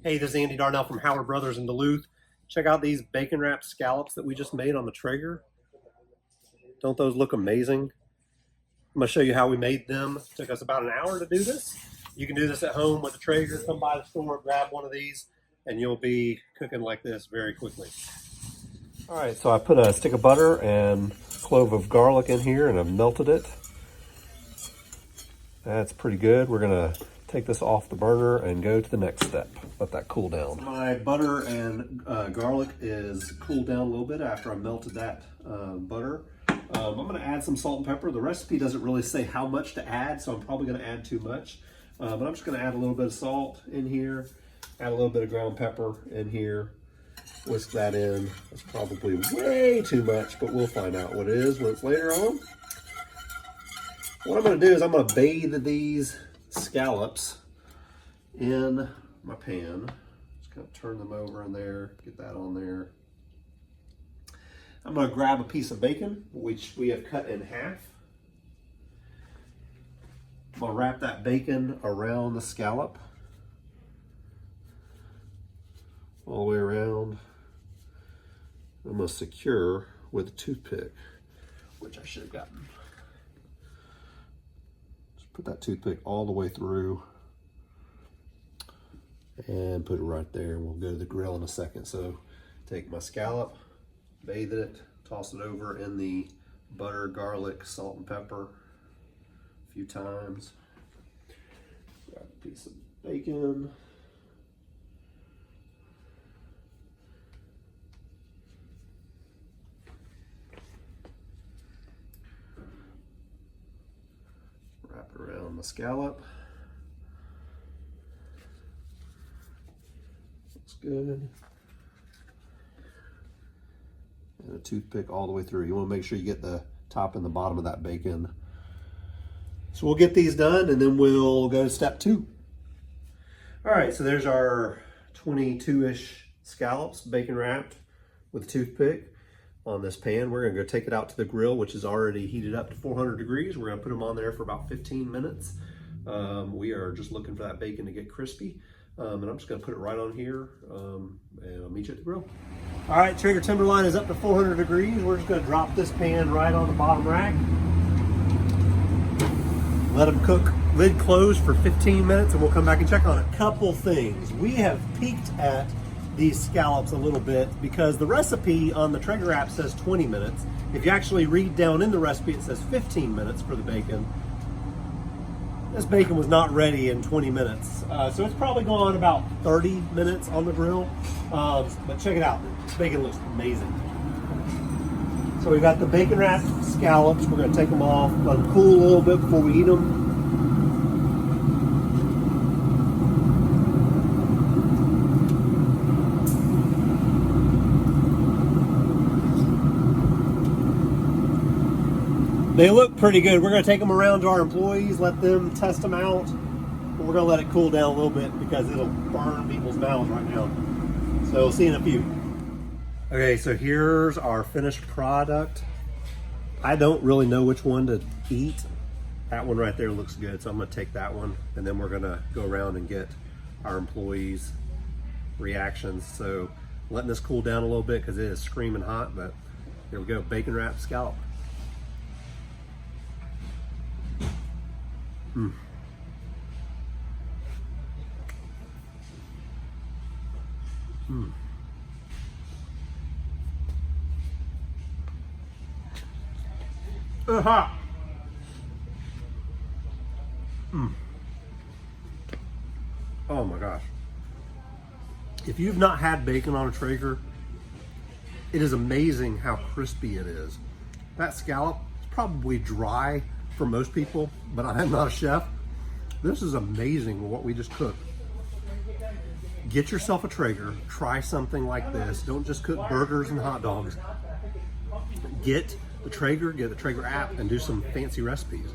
Hey, this is Andy Darnell from Howard Brothers in Duluth. Check out these bacon wrapped scallops that we just made on the Traeger. Don't those look amazing? I'm gonna show you how we made them. It took us about an hour to do this. You can do this at home with a Traeger. Come by the store, grab one of these, and you'll be cooking like this very quickly. All right, so I put a stick of butter and a clove of garlic in here and I've melted it. That's pretty good. We're gonna take this off the burner and go to the next step. Let that cool down. My butter and garlic is cooled down a little bit after I melted that butter. I'm gonna add some salt and pepper. The recipe doesn't really say how much to add, so I'm probably gonna add too much. But I'm just gonna add a little bit of salt in here, add a little bit of ground pepper in here, whisk that in. That's probably way too much, but we'll find out what it is when it's later on. What I'm gonna do is I'm gonna bathe these scallops in my pan. Just kind of turn them over in there, get that on there. I'm gonna grab a piece of bacon, which we have cut in half. I'm gonna wrap that bacon around the scallop, all the way around. I'm gonna secure with a toothpick, which I should have gotten. Put that toothpick all the way through and put it right there. We'll go to the grill in a second. So take my scallop, bathe it, toss it over in the butter, garlic, salt, and pepper a few times. Grab a piece of bacon. Wrap it around the scallop. Looks good. And a toothpick all the way through. You want to make sure you get the top and the bottom of that bacon. So we'll get these done and then we'll go to step 2. All right, so there's our 22-ish scallops, bacon wrapped with a toothpick on this pan. We're gonna go take it out to the grill, which is already heated up to 400 degrees. We're gonna put them on there for about 15 minutes. We are just looking for that bacon to get crispy. And I'm just gonna put it right on here and I'll meet you at the grill. All right, Traeger Timberline is up to 400 degrees. We're just gonna drop this pan right on the bottom rack. Let them cook, lid closed for 15 minutes and we'll come back and check on it. Couple things. We have peeked at these scallops a little bit because the recipe on the Traeger app says 20 minutes. If you actually read down in the recipe, it says 15 minutes for the bacon. This bacon was not ready in 20 minutes. So it's probably gone about 30 minutes on the grill. But check it out, this bacon looks amazing. So we've got the bacon wrapped scallops. We're gonna take them off, let them cool a little bit before we eat them. They look pretty good. We're gonna take them around to our employees, let them test them out. But we're gonna let it cool down a little bit because it'll burn people's mouths right now. So we'll see in a few. Okay, so here's our finished product. I don't really know which one to eat. That one right there looks good, so I'm gonna take that one and then we're gonna go around and get our employees' reactions. So letting this cool down a little bit because it is screaming hot, but here we go, bacon wrapped scallop. Mm. Mm. Hot. Mm. Oh my gosh. If you've not had bacon on a Traeger, it is amazing how crispy it is. That scallop is probably dry for most people, but I'm not a chef. This is amazing what we just cooked. Get yourself a Traeger, try something like this. Don't just cook burgers and hot dogs. Get the Traeger app and do some fancy recipes.